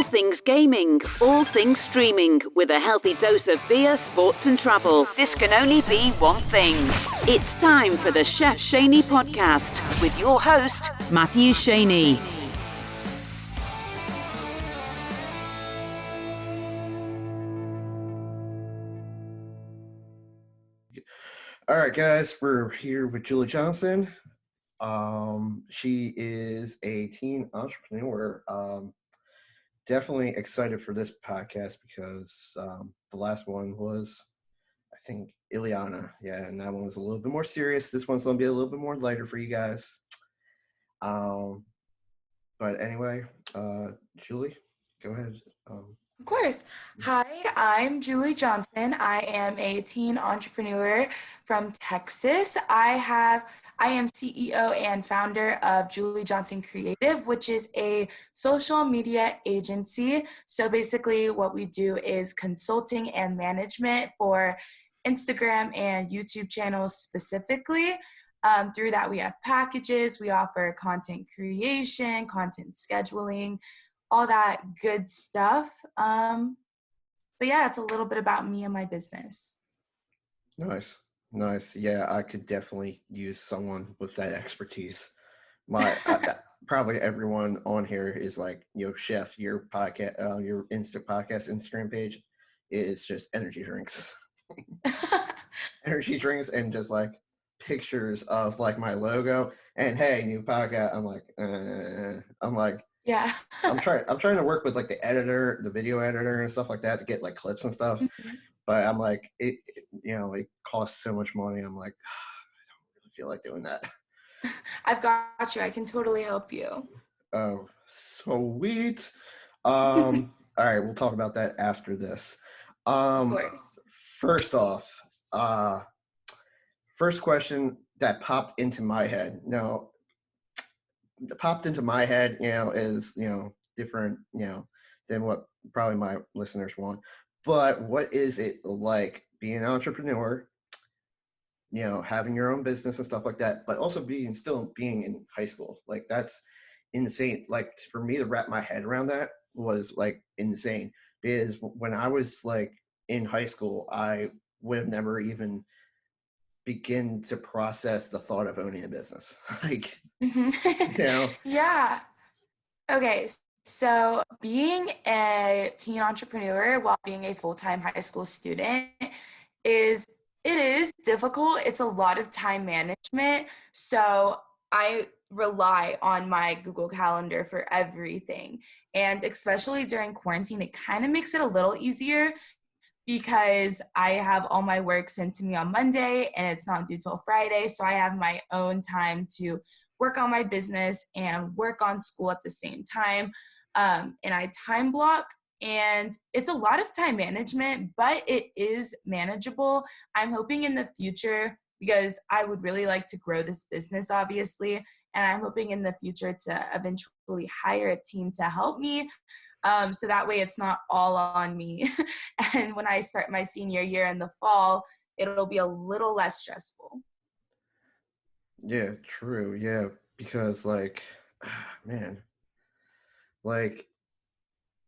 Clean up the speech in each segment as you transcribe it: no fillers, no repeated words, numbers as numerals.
things gaming, all things streaming, with a healthy dose of beer, sports and travel. This can only be one thing. It's time for the Chef Schanne podcast with your host, Matthew Schanne. All right, guys, we're here with Julie Johnson. She is a teen entrepreneur. Definitely excited for this podcast because the last one was, I think, Ileana. Yeah, and that one was a little bit more serious. This one's going to be a little bit more lighter for you guys. But anyway, Julie, go ahead. Of course. Hi, I'm Julie Johnson. I am a teen entrepreneur from Texas. I am CEO and founder of Julie Johnson Creative, which is a social media agency. So basically what we do is consulting and management for Instagram and YouTube channels specifically. Through that, we have packages, we offer content creation, content scheduling, all that good stuff. But yeah, it's a little bit about me and my business. Nice. Yeah, I could definitely use someone with that expertise. Probably everyone on here is like, chef, your podcast, your podcast Instagram page is just energy drinks. Energy drinks and just like pictures of like my logo and hey, new podcast. I'm like, yeah. I'm trying to work with like the video editor and stuff like that to get like clips and stuff. Mm-hmm. But I'm like, it costs so much money. I'm like, I don't really feel like doing that. I've got you. I can totally help you. Oh, sweet. All right, we'll talk about that after this. Of course. First off, first question that popped into my head. Now, is, different, than what probably my listeners want. But what is it like being an entrepreneur, having your own business and stuff like that, but also still being in high school? Like, that's insane. Like, for me to wrap my head around that was like insane, because when I was like in high school, I would have never even begin to process the thought of owning a business. Like, Yeah. Okay. So being a teen entrepreneur while being a full-time high school student is difficult. It's a lot of time management. So I rely on my Google Calendar for everything. And especially during quarantine, it kind of makes it a little easier because I have all my work sent to me on Monday and it's not due till Friday. So I have my own time to work on my business and work on school at the same time. And I time block, and it's a lot of time management, but it is manageable. I'm hoping in the future, because I would really like to grow this business, obviously, and I'm hoping in the future to eventually hire a team to help me. So that way it's not all on me. And when I start my senior year in the fall, it'll be a little less stressful. Yeah, true. Yeah, because like, man, like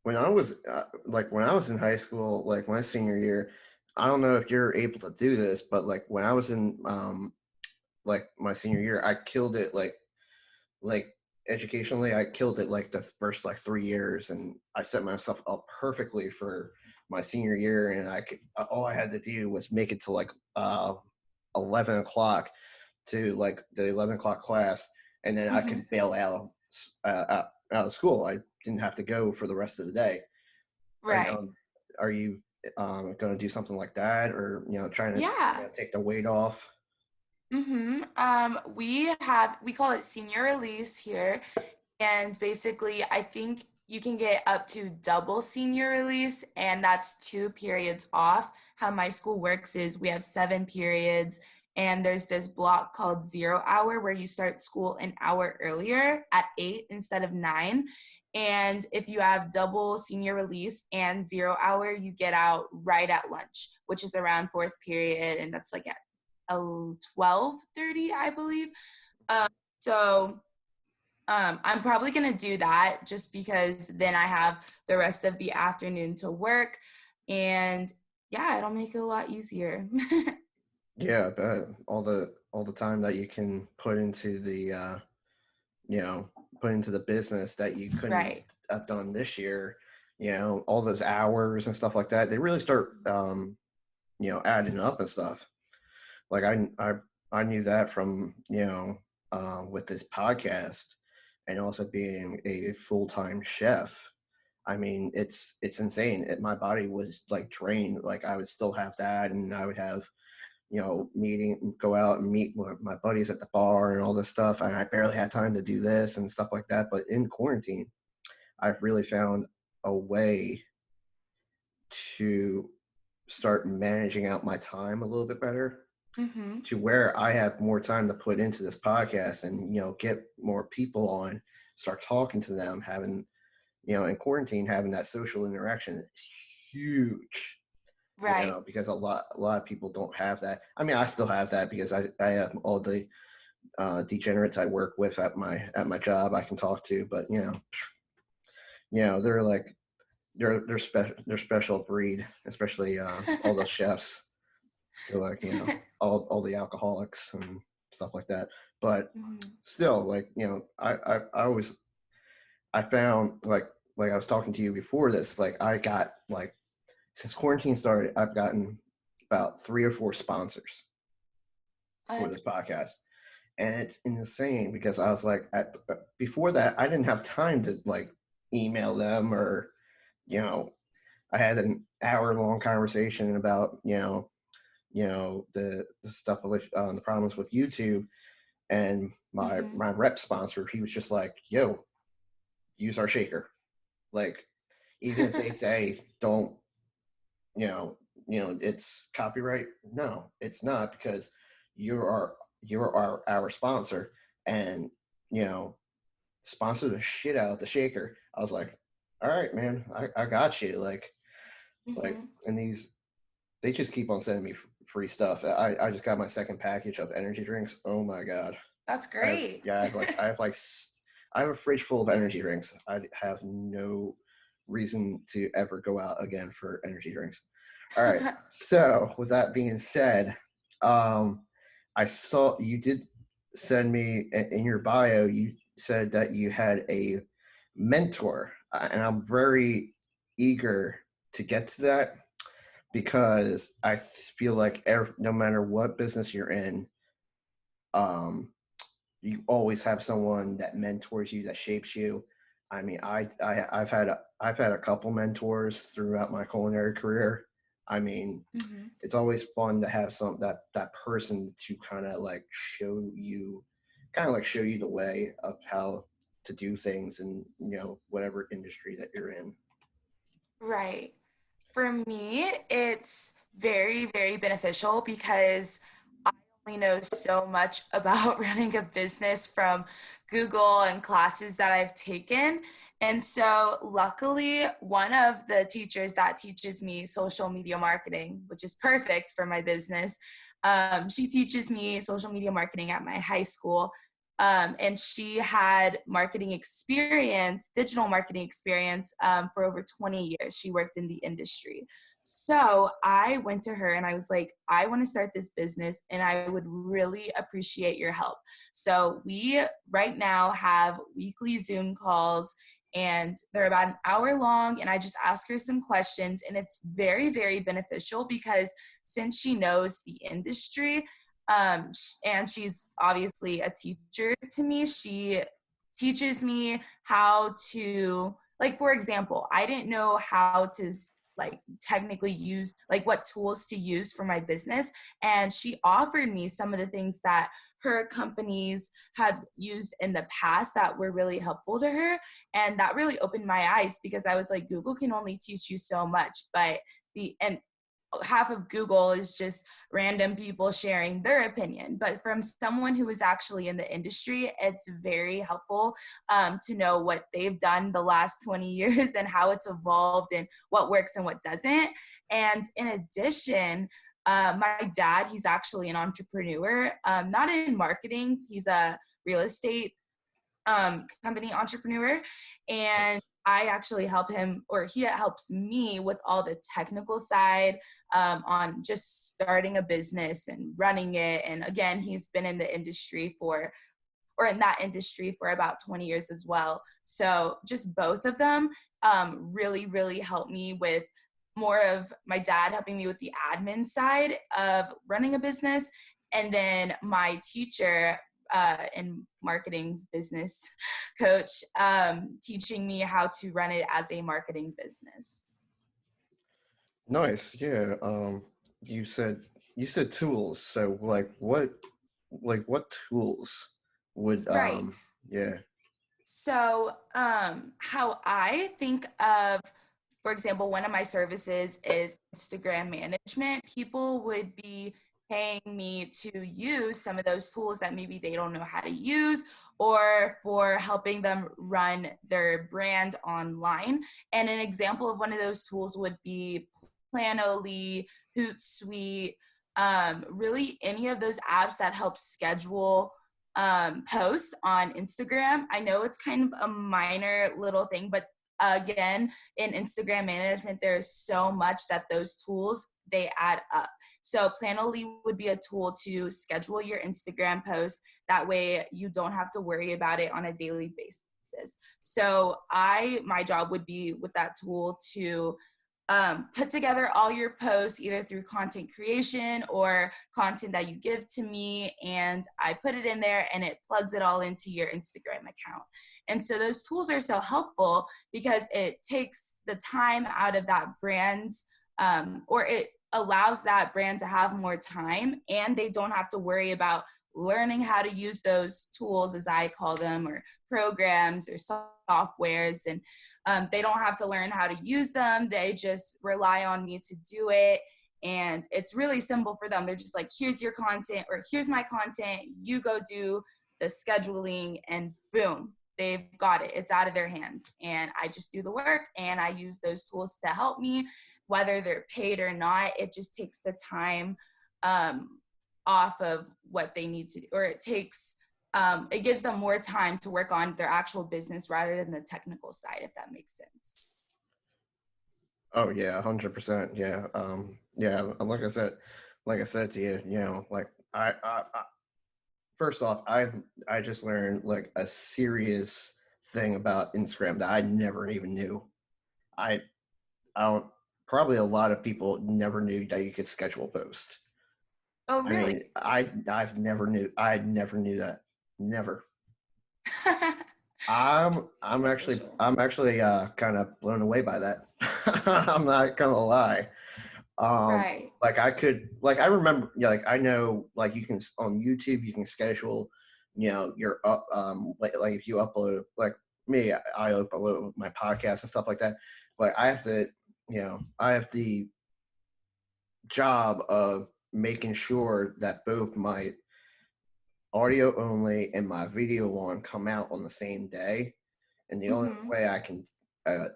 when I was in high school, like my senior year, I don't know if you're able to do this, but like when I was in like my senior year, I killed it like educationally, I killed it like the first like 3 years, and I set myself up perfectly for my senior year, and all I had to do was make it to like 11 o'clock to like the 11 o'clock class, and then I could bail out of school. I didn't have to go for the rest of the day. Right. Are you going to do something like that, or trying to take the weight off? We call it senior release here, and basically I think you can get up to double senior release, and that's 2 periods off. How my school works is we have 7 periods, and there's this block called 0 hour where you start school an hour earlier at 8 instead of 9. And if you have double senior release and 0 hour, you get out right at lunch, which is around 4th period, and that's like at 12:30, I believe. So I'm probably going to do that just because then I have the rest of the afternoon to work, and yeah, it'll make it a lot easier. Yeah, but all the time that you can put into the put into the business that you couldn't Right. have done this year, all those hours and stuff like that, they really start adding up and stuff. Like I knew that from with this podcast, and also being a full-time chef. I mean, it's insane. My body was like drained. Like I would still have that, and I would have go out and meet my buddies at the bar and all this stuff. And I barely had time to do this and stuff like that. But in quarantine, I've really found a way to start managing out my time a little bit better, Mm-hmm. to where I have more time to put into this podcast and, get more people on, start talking to them, having, in quarantine, having that social interaction is huge. Right. Because a lot of people don't have that. I mean, I still have that because I have all the degenerates I work with at my job I can talk to, but they're like they're special breed, especially all those chefs. They're like all the alcoholics and stuff like that. But Mm-hmm. still, like I found like I was talking to you before this, like I got like, since quarantine started, I've gotten about 3 or 4 sponsors for this podcast. And it's insane because I was like, before that, I didn't have time to like email them, or, I had an hour-long conversation about, the stuff with the problems with YouTube. And my Mm-hmm. rep sponsor, he was just like, yo, use our shaker. Like, even if they say don't, it's copyright. No, it's not, because you're our sponsor, and sponsor the shit out of the shaker. I was like, all right, man, I got you. Like, Mm-hmm. and they just keep on sending me free stuff. I just got my second package of energy drinks. Oh my god. That's great. I have a fridge full of energy drinks. I have no reason to ever go out again for energy drinks. All right. So with that being said, I saw you did send me in your bio. You said that you had a mentor, and I'm very eager to get to that, because I feel like no matter what business you're in, um, you always have someone that mentors you, that shapes you. I mean, I've had a couple mentors throughout my culinary career. I mean, Mm-hmm. it's always fun to have that person to kind of like show you the way of how to do things in whatever industry that you're in. Right. For me, it's very, very beneficial because I only know so much about running a business from Google and classes that I've taken. And so, luckily, one of the teachers that teaches me social media marketing, which is perfect for my business, she teaches me social media marketing at my high school. And she had marketing experience, digital marketing experience, for over 20 years. She worked in the industry. So I went to her and I was like, I want to start this business and I would really appreciate your help. So we right now have weekly Zoom calls, and they're about an hour long, and I just ask her some questions, and it's very, very beneficial because since she knows the industry, and she's obviously a teacher to me, she teaches me how to, like, for example, I didn't know how to like technically use, like, what tools to use for my business, and she offered me some of the things that her companies have used in the past that were really helpful to her. And that really opened my eyes, because I was like, Google can only teach you so much, but and half of Google is just random people sharing their opinion. But from someone who is actually in the industry, it's very helpful to know what they've done the last 20 years and how it's evolved and what works and what doesn't. And in addition, my dad, he's actually an entrepreneur, not in marketing. He's a real estate company entrepreneur, and I actually help him, or he helps me with all the technical side on just starting a business and running it. And again, he's been in the industry in that industry for about 20 years as well. So just both of them really, really helped me with more of my dad helping me with the admin side of running a business. And then my teacher in marketing business coach teaching me how to run it as a marketing business. Nice. Yeah. You said tools. So what tools would Right. yeah. So how I think of, for example, one of my services is Instagram management. People would be paying me to use some of those tools that maybe they don't know how to use, or for helping them run their brand online. And an example of one of those tools would be Planoly, Hootsuite, really any of those apps that help schedule post on Instagram. I know it's kind of a minor little thing, but again, in Instagram management, there's so much that those tools, they add up. So Planoly would be a tool to schedule your Instagram posts. That way you don't have to worry about it on a daily basis. So my job would be with that tool to put together all your posts, either through content creation or content that you give to me, and I put it in there and it plugs it all into your Instagram account. And so those tools are so helpful because it takes the time out of that brand, or it allows that brand to have more time, and they don't have to worry about learning how to use those tools, as I call them, or programs or softwares. And they don't have to learn how to use them. They just rely on me to do it. And it's really simple for them. They're just like, here's your content, or here's my content. You go do the scheduling, and boom, they've got it. It's out of their hands. And I just do the work, and I use those tools to help me, whether they're paid or not. It just takes the time off of what they need to do, or it gives them more time to work on their actual business rather than the technical side, if that makes sense. Oh yeah, 100%. Yeah. Yeah. Like I said to you, like I first off, I just learned like a serious thing about Instagram that I never even knew. I don't. Probably a lot of people never knew that you could schedule posts. Oh, really? I mean, I never knew that. Never. I'm actually kind of blown away by that. I'm not gonna lie. Right. Like I remember, like I know, like you can on YouTube you can schedule, your up like if you upload, like me, I upload my podcast and stuff like that. But I have to, I have the job of making sure that both my audio only and my video one come out on the same day. And the only way I can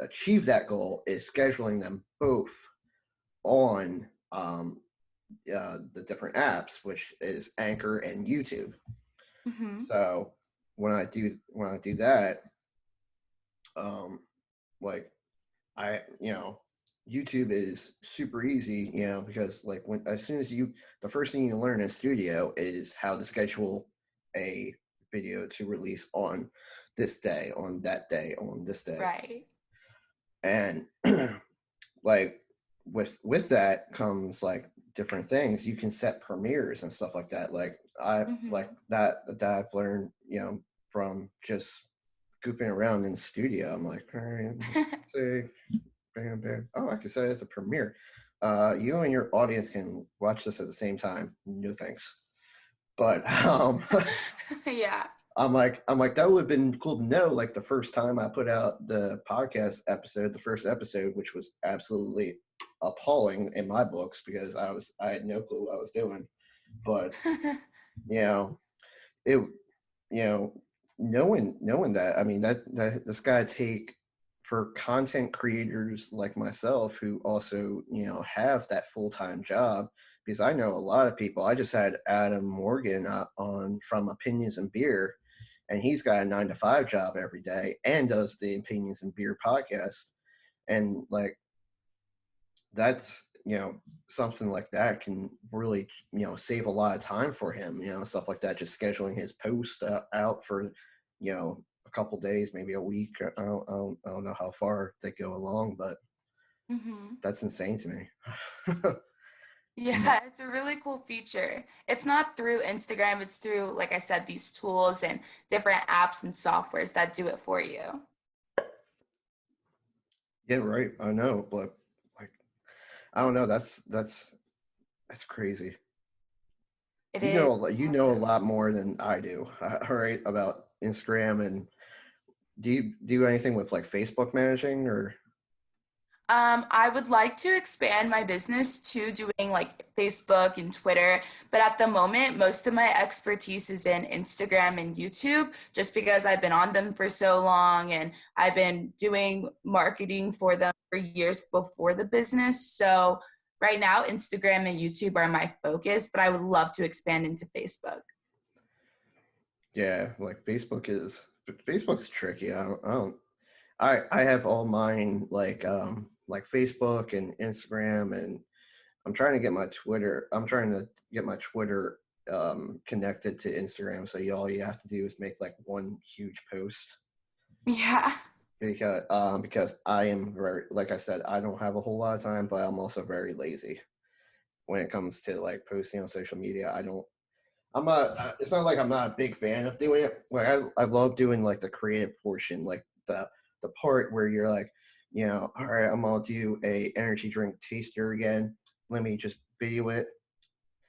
achieve that goal is scheduling them both on the different apps, which is Anchor and YouTube. So when I do that, like YouTube is super easy, because like as soon as the first thing you learn in studio is how to schedule a video to release on this day, on that day, on this day. Right. And like with that comes like different things. You can set premieres and stuff like that. Like like that I've learned, from just gooping around in the studio. I'm like, all right, say bam, bam. Oh, I can say it's a premiere. You and your audience can watch this at the same time. No thanks. But yeah. I'm like that would have been cool to know. Like the first time I put out the podcast episode, the first episode, which was absolutely appalling in my books because I had no clue what I was doing. But it knowing that, I mean that this guy take for content creators like myself who also have that full-time job, because I know a lot of people. I just had Adam Morgan on from Opinions and Beer, and he's got a 9 to 5 job every day and does the Opinions and Beer podcast. And like, that's, something like that can really, save a lot of time for him, stuff like that, just scheduling his post out for, a couple days, maybe a week. I don't know how far they go along, but that's insane to me. Yeah, it's a really cool feature. It's not through Instagram, it's through, like I said, these tools and different apps and softwares that do it for you. Yeah, right. I know, but like, I don't know. That's crazy. It You is know, you know a lot more than I do. All right, about Instagram. And do you do anything with like Facebook managing or? I would like to expand my business to doing like Facebook and Twitter, but at the moment, most of my expertise is in Instagram and YouTube, just because I've been on them for so long and I've been doing marketing for them for years before the business. So right now, Instagram and YouTube are my focus, but I would love to expand into Facebook. Yeah, like Facebook's tricky. I have all mine like Facebook and Instagram, and I'm trying to get my Twitter. Connected to Instagram, so all you have to do is make like one huge post. Yeah. Because I am very, like I said, I don't have a whole lot of time, but I'm also very lazy when it comes to like posting on social media. It's not like I'm not a big fan of doing it. Like I love doing like the creative portion, like the part where you're like, all right, I'm gonna do a energy drink taster again. Let me just video it.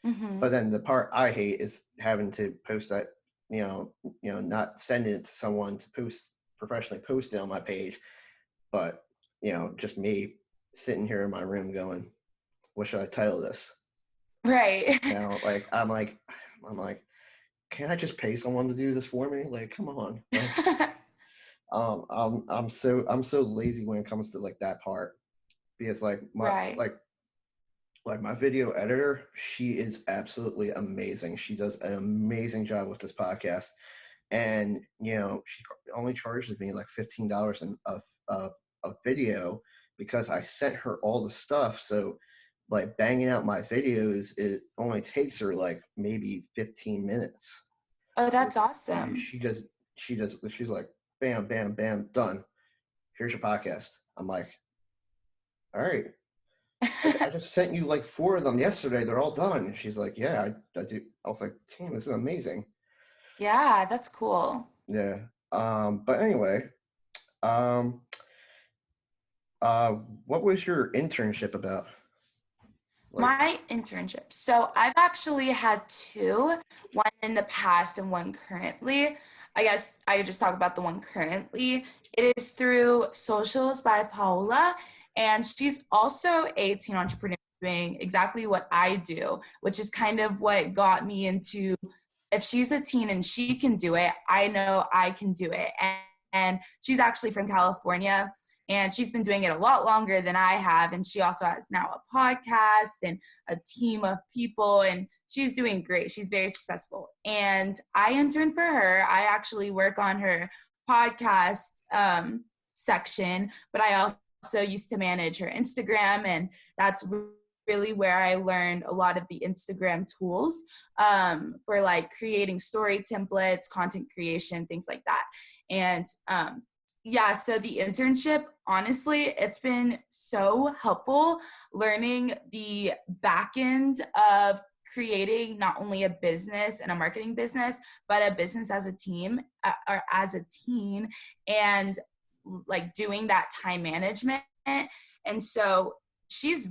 But then the part I hate is having to post that, not sending it to someone to professionally post it on my page, but just me sitting here in my room going, what should I title this? Right. Like I'm like, can I just pay someone to do this for me? Like, come on. Like, I'm so lazy when it comes to like that part, because like Right. like my video editor, she is absolutely amazing. She does an amazing job with this podcast, and she only charges me like $15 of video because I sent her all the stuff. So like banging out my videos, it only takes her like maybe 15 minutes. Oh, that's awesome. She's like, bam, bam, bam, done. Here's your podcast. I'm like, all right. I just sent you like 4 of them yesterday. They're all done. And she's like, yeah, I do. I was like, damn, this is amazing. Yeah, that's cool. Yeah. But anyway, um, what was your internship about? My internship. So I've actually had 2, one in the past and one currently. I guess I could just talk about the one currently. It is through Socials by Paola, and she's also a teen entrepreneur doing exactly what I do, which is kind of what got me into, if she's a teen and she can do it, I know I can do it. And she's actually from California. And she's been doing it a lot longer than I have. And she also has now a podcast and a team of people. And she's doing great. She's very successful. And I interned for her. I actually work on her podcast section, but I also used to manage her Instagram. And that's really where I learned a lot of the Instagram tools for like creating story templates, content creation, things like that. And yeah, so the internship, honestly, it's been so helpful learning the back end of creating not only a business and a marketing business, but a business as a team or as a teen, and like doing that time management. And so she's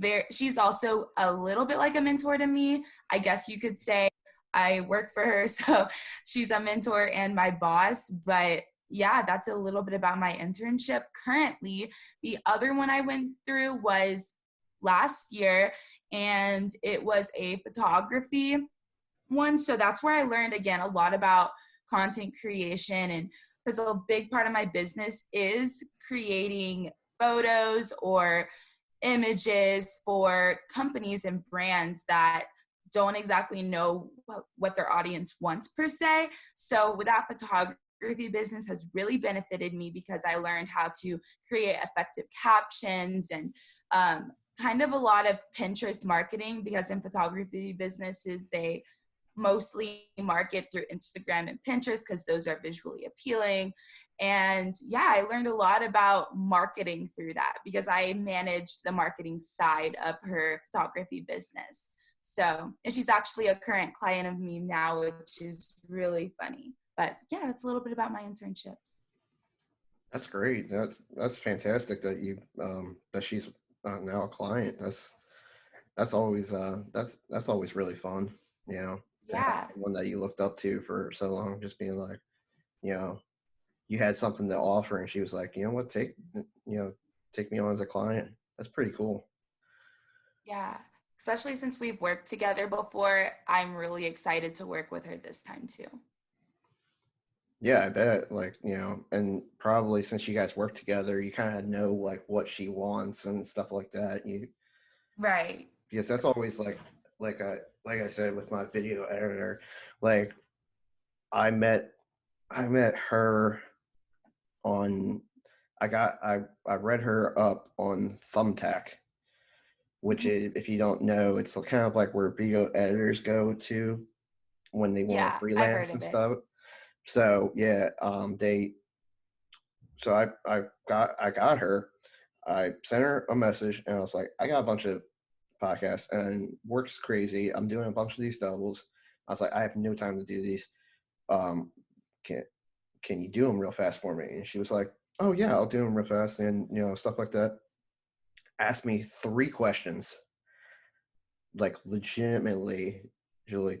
also a little bit like a mentor to me. I guess you could say I work for her, so she's a mentor and my boss, but yeah, that's a little bit about my internship currently. The other one I went through was last year, and it was a photography one. So that's where I learned, again, a lot about content creation, and because a big part of my business is creating photos or images for companies and brands that don't exactly know what their audience wants per se. So with that photography, photography business has really benefited me because I learned how to create effective captions and kind of a lot of Pinterest marketing, because in photography businesses, they mostly market through Instagram and Pinterest because those are visually appealing. And yeah, I learned a lot about marketing through that because I managed the marketing side of her photography business. So, and she's actually a current client of me now, which is really funny. But yeah, that's a little bit about my internships. That's great. That's fantastic that you that she's now a client. That's always that's always really fun, you know, to have Yeah. someone that you looked up to for so long, just being like, you know, you had something to offer and she was like, you know what, take me on as a client. That's pretty cool. Yeah. Especially since we've worked together before, I'm really excited to work with her this time too. Yeah, I bet. Like, and probably since you guys work together, you kind of know like what she wants and stuff like that. Right. Because that's always like I said with my video editor, like I met her on I read her up on Thumbtack, which is, if you don't know, it's kind of like where video editors go to when they want to Yeah, I've heard freelance and of it. stuff. So yeah, I got her. I sent her a message and I was like, I got a bunch of podcasts and work's crazy. I'm doing a bunch of these doubles. I was like, I have no time to do these. Um, can can you do them real fast for me? And she was like, oh yeah, I'll do them real fast, and stuff like that. Asked me 3 questions, like legitimately, Julie,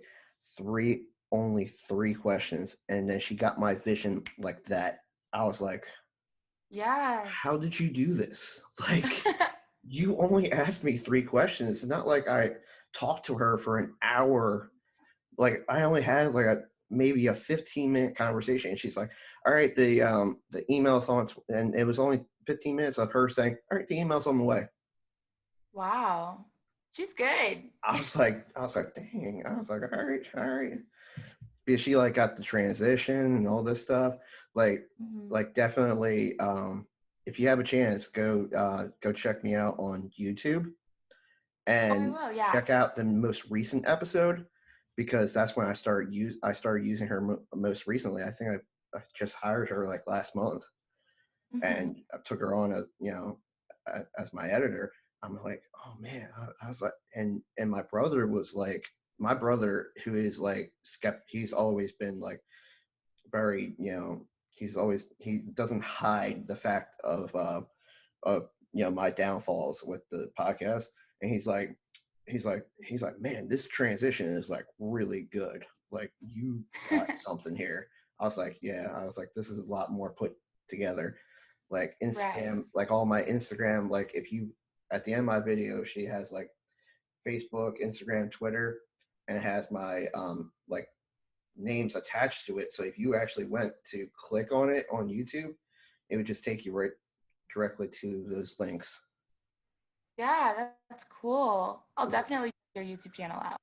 only 3 questions, and then she got my vision like that. I was like, Yeah. how did you do this? Like, you only asked me 3 questions. It's not like I talked to her for an hour. Like, I only had like maybe a 15-minute conversation. And she's like, all right, the email's on, and it was only 15 minutes of her saying, all right, the email's on the way. Wow. She's good. I was like, dang. I was like, all right. Because she like got the transition and all this stuff. Like, definitely, if you have a chance, go check me out on YouTube and check out the most recent episode, because that's when I started using her most recently. I think I just hired her like last month, and I took her on as my editor. I'm like, oh man, I was like, and my brother was like, my brother, who is like he's always been like very, he doesn't hide the fact of my downfalls with the podcast, and he's like, man, this transition is like really good. Like, you got something here. I was like, yeah. I was like, this is a lot more put together. Like Instagram, like all my Instagram, like if you at the end of my video, she has like Facebook, Instagram, Twitter, and it has my like names attached to it. So if you actually went to click on it on YouTube, it would just take you right directly to those links. Yeah, that's cool. I'll definitely check your YouTube channel out.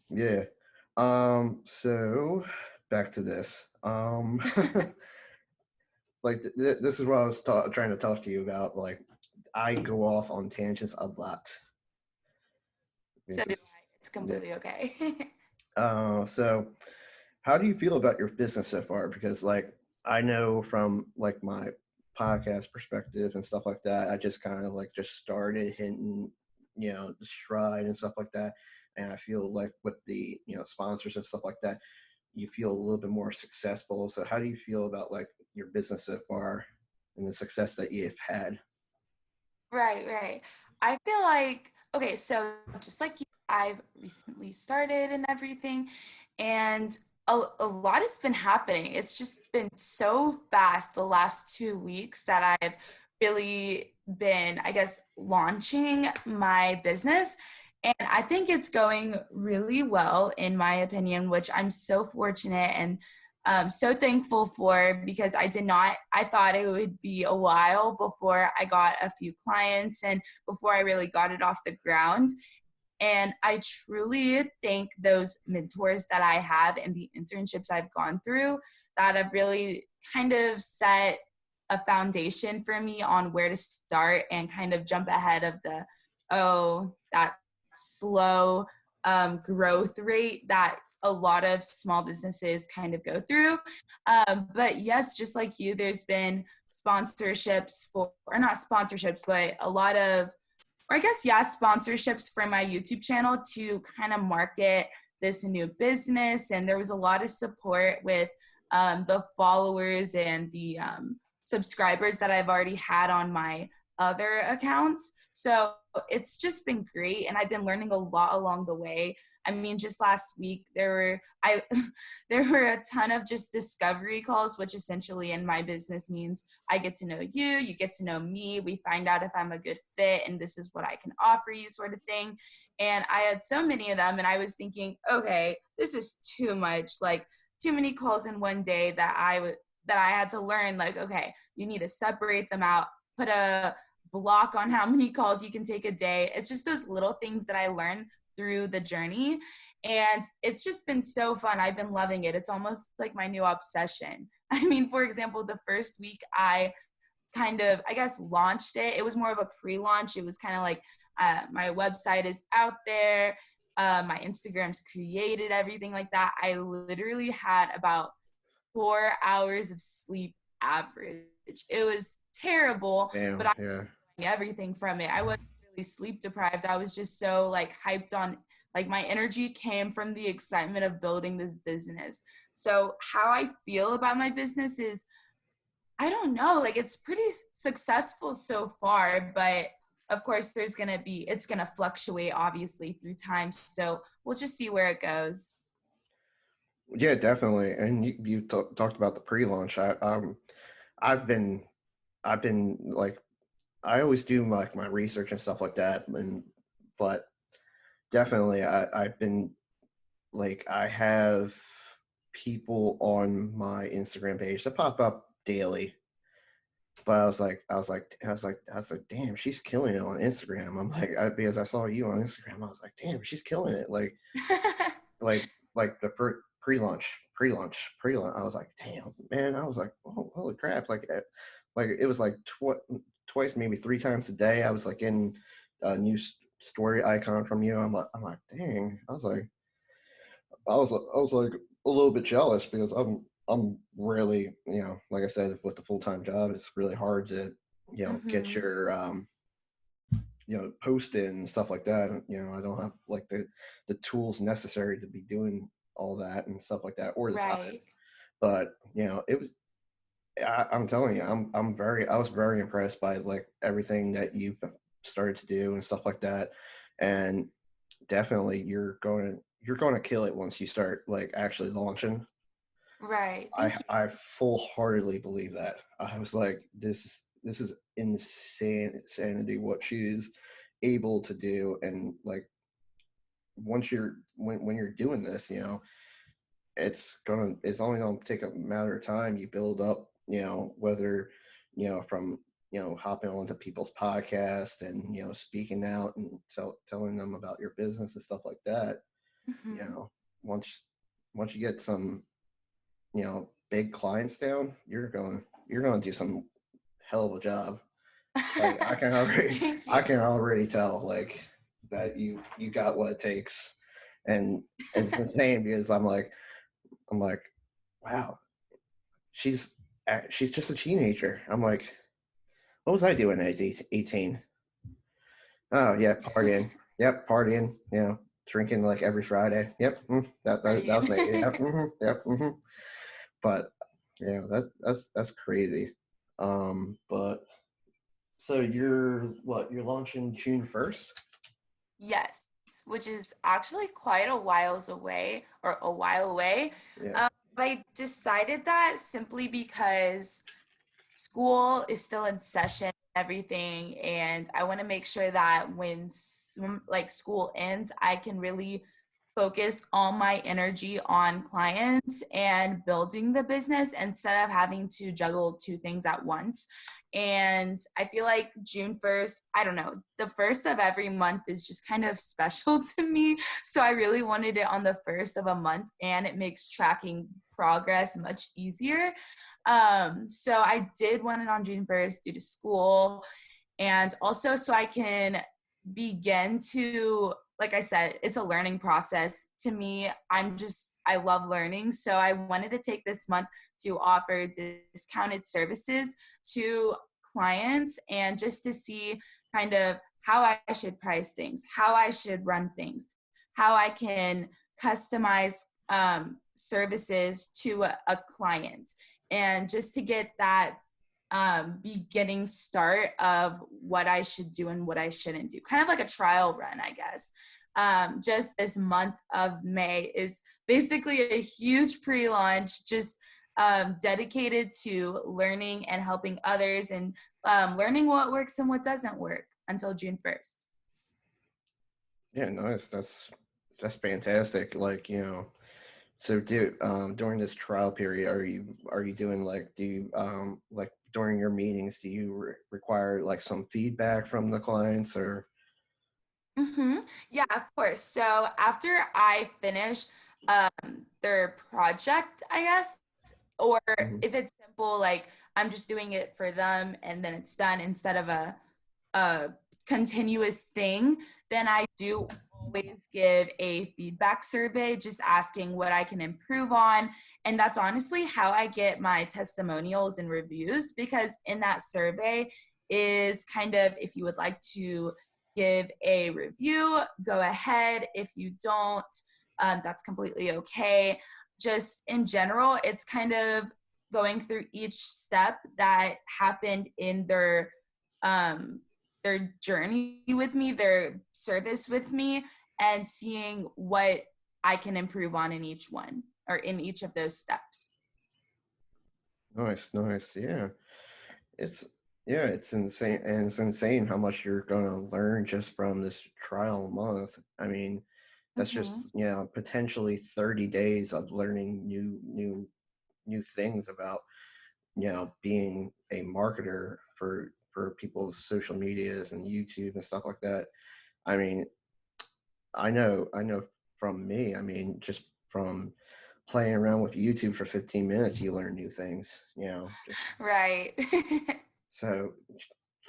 Yeah. So back to this. Like this is what I was trying to talk to you about. Like, I go off on tangents a lot. So do I. It's completely okay. So how do you feel about your business so far? Because like, I know from like my podcast perspective and stuff like that, I just kind of like just started hitting, the stride and stuff like that. And I feel like with the, sponsors and stuff like that, you feel a little bit more successful. So how do you feel about like your business so far and the success that you've had? Right. I feel like, okay, so just like you, I've recently started and everything, and a lot has been happening. It's just been so fast the last 2 weeks that I've really been, I guess, launching my business. And I think it's going really well, in my opinion, which I'm so fortunate and so thankful for, because I thought it would be a while before I got a few clients and before I really got it off the ground. And I truly thank those mentors that I have and the internships I've gone through that have really kind of set a foundation for me on where to start and kind of jump ahead of that slow growth rate that a lot of small businesses kind of go through. But yes, just like you, there's been sponsorships or not sponsorships, but a lot of, or I guess, yeah, sponsorships for my YouTube channel to kind of market this new business. And there was a lot of support with the followers and the subscribers that I've already had on my other accounts. So it's just been great. And I've been learning a lot along the way. I mean, just last week, there were a ton of just discovery calls, which essentially in my business means I get to know you, you get to know me, we find out if I'm a good fit and this is what I can offer you, sort of thing. And I had so many of them and I was thinking, okay, this is too much, like too many calls in one day that I had to learn, like, okay, you need to separate them out, put a block on how many calls you can take a day. It's just those little things that I learned through the journey. And it's just been so fun. I've been loving it. It's almost like my new obsession. I mean, for example, the first week I kind of, I guess, launched it. It was more of a pre-launch. It was kind of like my website is out there. My Instagram's created, everything like that. I literally had about 4 hours of sleep average. It was terrible, but I was everything from it. I wasn't really sleep deprived. I was just so like hyped on, like my energy came from the excitement of building this business. So how I feel about my business is, I don't know, like it's pretty successful so far, but of course it's going to fluctuate obviously through time. So we'll just see where it goes. Yeah, definitely. And you talked about the pre-launch. I've been like, I always do like my research and stuff like that, but definitely I've been like, I have people on my Instagram page that pop up daily, but I was like, damn, she's killing it on Instagram. I'm like, because I saw you on Instagram, I was like, damn, she's killing it. Like the pre-launch. I was like, damn, man. I was like, oh, holy crap. Like it was like twice, maybe 3 times a day. I was like getting a new story icon from you. I'm like, dang. I was like a little bit jealous because I'm really, like I said, with the full-time job, it's really hard to, get your, posted and stuff like that. I don't have like the tools necessary to be doing all that and stuff like that, or the time. But it was. I'm telling you, I was very impressed by like everything that you've started to do and stuff like that, and definitely you're going to kill it once you start like actually launching. Right. I full-heartedly believe that. I was like, this is insanity what she's able to do, and like once when you're doing this, it's only gonna take a matter of time. You build up, whether from hopping onto people's podcasts and speaking out and telling them about your business and stuff like that. Once you get some big clients down, you're going to do some hell of a job. Like, I can already tell like that you got what it takes, and it's insane because I'm like, wow, she's just a teenager. I'm like, what was I doing at 18? Oh yeah, partying. Yep, partying. Drinking like every Friday. Yep, that was me. Yep, yep. But that's crazy. But so you're launching June 1st? Yes, which is actually quite a while away. Yeah. I decided that simply because school is still in session and everything, and I want to make sure that when school ends, I can really focus all my energy on clients and building the business instead of having to juggle 2 things at once. And I feel like June 1st, I don't know, the first of every month is just kind of special to me. So I really wanted it on the first of a month, and it makes tracking progress much easier. So I did want it on June 1st due to school, and also so I can begin to, like I said, it's a learning process. To me, I love learning. So I wanted to take this month to offer discounted services to clients, and just to see kind of how I should price things, how I should run things, how I can customize services to a client, and just to get that beginning start of what I should do and what I shouldn't do. Kind of like a trial run, I guess. Just this month of May is basically a huge pre-launch, just dedicated to learning and helping others, and learning what works and what doesn't work until June 1st. Yeah, nice. That's fantastic. Like, so during this trial period, are you doing like, do you like during your meetings, do you require like some feedback from the clients or? Yeah, of course. So after I finish their project, I guess, or Mhm. if it's simple, like I'm just doing it for them and then it's done instead of a continuous thing, then I do always give a feedback survey, just asking what I can improve on. And that's honestly how I get my testimonials and reviews, because in that survey is kind of, if you would like to give a review, go ahead. If you don't, that's completely okay. Just in general, it's kind of going through each step that happened in their journey with me, their service with me, and seeing what I can improve on in each one, or in each of those steps. Nice, nice. It's it's insane, and it's insane how much you're gonna learn just from this trial month. I mean, that's Mm-hmm. just, potentially 30 days of learning new things about, being a marketer for people's social medias and YouTube and stuff like that. I mean, I know from me, I mean, just from playing around with YouTube for 15 minutes, you learn new things, just Right. so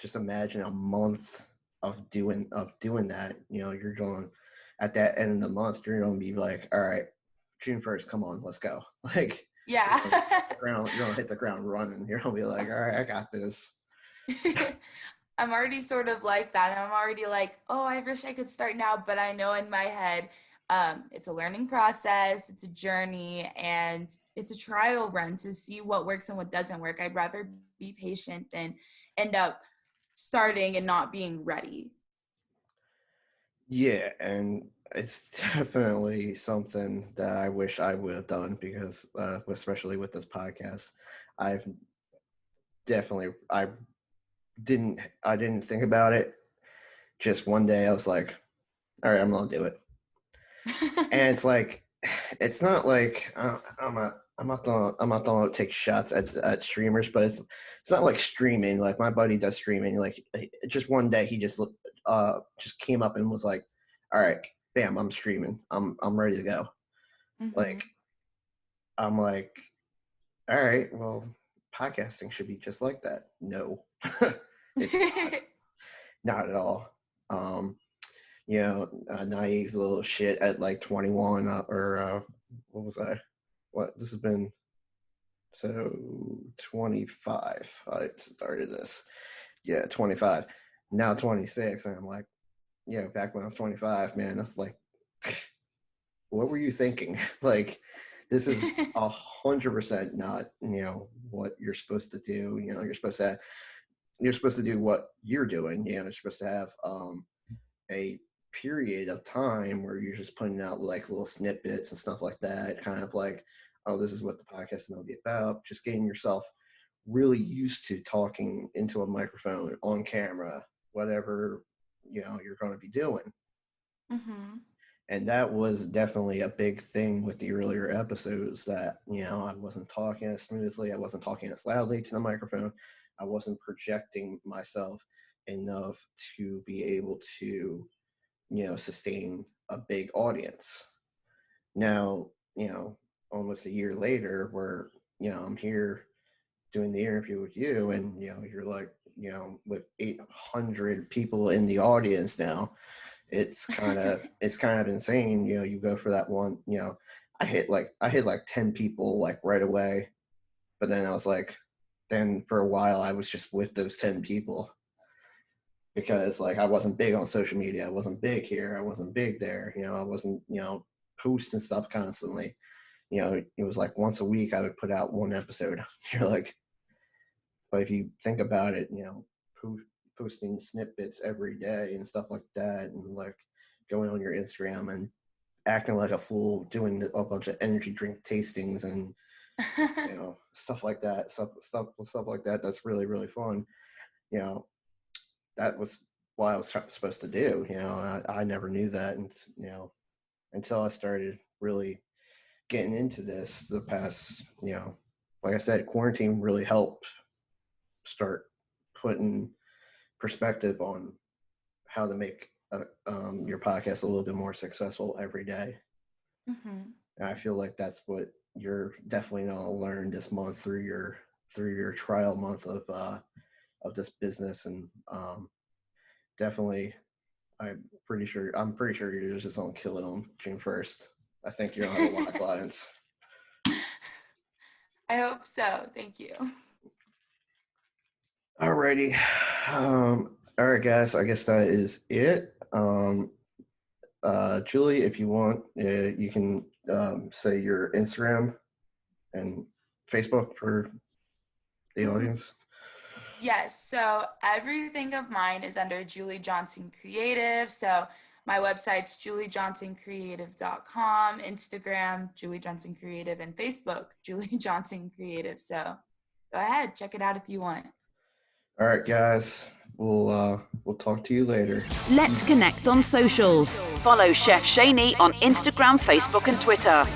just imagine a month of doing that. You're going at that end of the month, you're going to be like, all right, June 1st, come on, let's go. Like Yeah. you're gonna hit the ground running. You're gonna be like, all right, I got this. I'm already sort of like that. I'm already like, oh, I wish I could start now, but I know in my head, it's a learning process, it's a journey, and it's a trial run to see what works and what doesn't work. I'd rather be patient than end up starting and not being ready. Yeah, and it's definitely something that I wish I would have done because, especially with this podcast, I've I didn't think about it. Just one day, I was like, all right, I'm gonna do it. And it's like, it's not like I'm not gonna take shots at streamers, but it's not like streaming. Like my buddy does streaming. Like just one day, he just came up and was like, all right, bam, I'm streaming. I'm ready to go. Like Mm-hmm. I'm like, all right, well, podcasting should be just like that. No, it's not at all. Um, Naive little shit at like 21, or what was I? What this has been, so 25. I started this. Yeah, 25. Now 26, and I'm like, back when I was 25, man, I was like, what were you thinking? Like, this is 100% not, what you're supposed to do. You're supposed to do what you're doing. You're supposed to have a period of time where you're just putting out like little snippets and stuff like that, kind of like, oh, this is what the podcast is going to be about. Just getting yourself really used to talking into a microphone on camera, whatever you're going to be doing. Mm-hmm. And that was definitely a big thing with the earlier episodes, that I wasn't talking as smoothly, I wasn't talking as loudly to the microphone. I wasn't projecting myself enough to be able to, sustain a big audience. Now, almost a year later, where, I'm here doing the interview with you, and, you're like, with 800 people in the audience now, it's kind of insane. You go for that one, I hit like 10 people like right away, but then I was like, then for a while I was just with those 10 people because like I wasn't big on social media. I wasn't big here. I wasn't big there. I wasn't, posting stuff constantly. It was like once a week I would put out one episode. You're like, but if you think about it, posting snippets every day and stuff like that, and like going on your Instagram and acting like a fool, doing a bunch of energy drink tastings and stuff like that, stuff like that. That's really, really fun. That was what I was supposed to do. I never knew that, and until I started really getting into this the past, like I said, quarantine really helped start putting perspective on how to make your podcast a little bit more successful every day. Mm-hmm. And I feel like that's what you're definitely going to learn this month through your trial month of this business. And definitely, I'm pretty sure you're just going to kill it on June 1st. I think you're going to have a lot of clients. I hope so. Thank you. Alrighty. All right, guys. I guess that is it. Julie, if you want, you can say your Instagram and Facebook for the audience. Yes. So everything of mine is under Julie Johnson Creative. So my website's juliejohnsоncreative.com, Instagram, Julie Johnson Creative, and Facebook, Julie Johnson Creative. So go ahead, check it out if you want. All right, guys. We'll talk to you later. Let's connect on socials. Follow Chef Schanne on Instagram, Facebook, and Twitter.